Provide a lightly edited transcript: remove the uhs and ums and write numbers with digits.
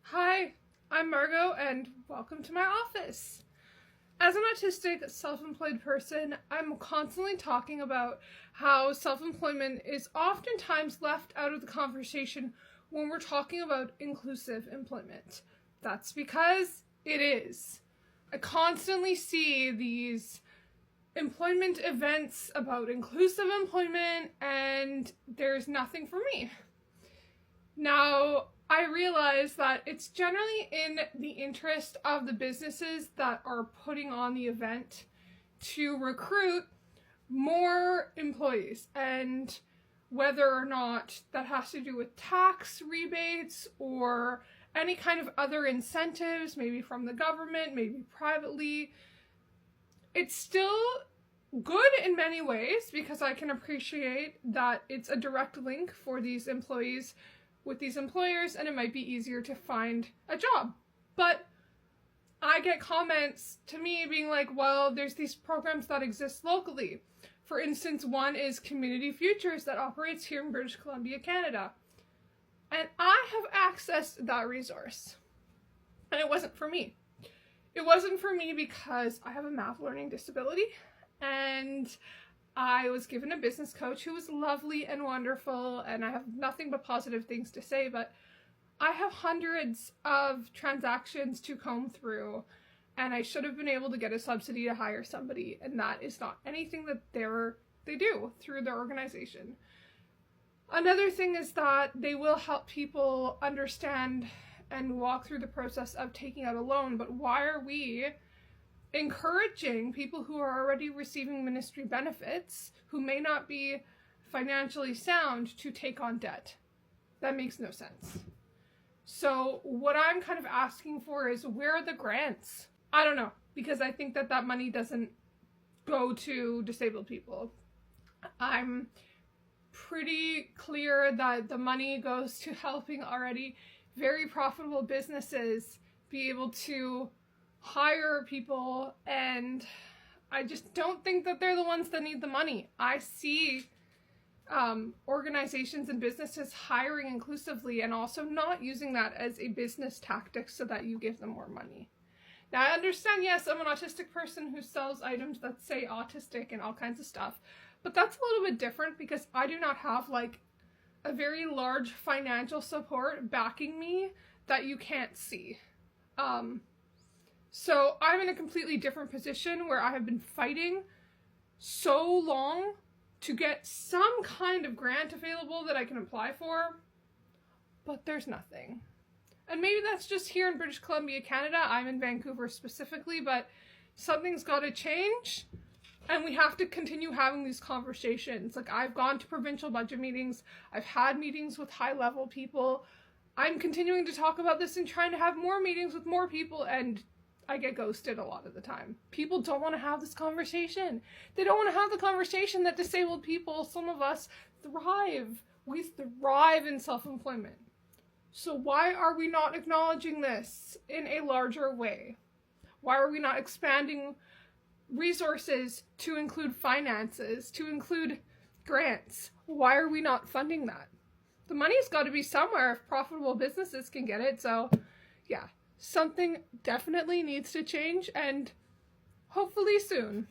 Hi, I'm Margot and welcome to my office. As an autistic, self-employed person, I'm constantly talking about how self-employment is oftentimes left out of the conversation when we're talking about inclusive employment. That's because it is. I constantly see these employment events about inclusive employment and there's nothing for me. Now, I realize that it's generally in the interest of the businesses that are putting on the event to recruit more employees, and whether or not that has to do with tax rebates or any kind of other incentives, maybe from the government, maybe privately, it's still good in many ways because I can appreciate that it's a direct link for these employees with these employers and it might be easier to find a job. But I get comments to me being like, well, there's these programs that exist locally. For instance, one is Community Futures that operates here in British Columbia, Canada. And I have accessed that resource. And it wasn't for me. It wasn't for me because I have a math learning disability and I was given a business coach who was lovely and wonderful, and I have nothing but positive things to say, but I have hundreds of transactions to comb through, and I should have been able to get a subsidy to hire somebody, and that is not anything that they do through their organization. Another thing is that they will help people understand and walk through the process of taking out a loan, but why are we encouraging people who are already receiving ministry benefits, who may not be financially sound, to take on debt? That makes no sense. So what I'm kind of asking for is, where are the grants? I don't know, because I think that that money doesn't go to disabled people. I'm pretty clear that the money goes to helping already very profitable businesses be able to hire people, and I just don't think that they're the ones that need the money. I see organizations and businesses hiring inclusively and also not using that as a business tactic so that you give them more money. Now, I understand, yes, I'm an autistic person who sells items that say autistic and all kinds of stuff, but that's a little bit different because I do not have like a very large financial support backing me that you can't see. So I'm in a completely different position where I have been fighting so long to get some kind of grant available that I can apply for, but there's nothing. And maybe that's just here in British Columbia, Canada. I'm in Vancouver specifically, but something's got to change, and we have to continue having these conversations. Like, I've gone to provincial budget meetings. I've had meetings with high-level people. I'm continuing to talk about this and trying to have more meetings with more people, and I get ghosted a lot of the time. People don't want to have this conversation. They don't want to have the conversation that disabled people, some of us, thrive. We thrive in self-employment. So why are we not acknowledging this in a larger way? Why are we not expanding resources to include finances, to include grants? Why are we not funding that? The money's got to be somewhere if profitable businesses can get it. So yeah, something definitely needs to change, and hopefully soon.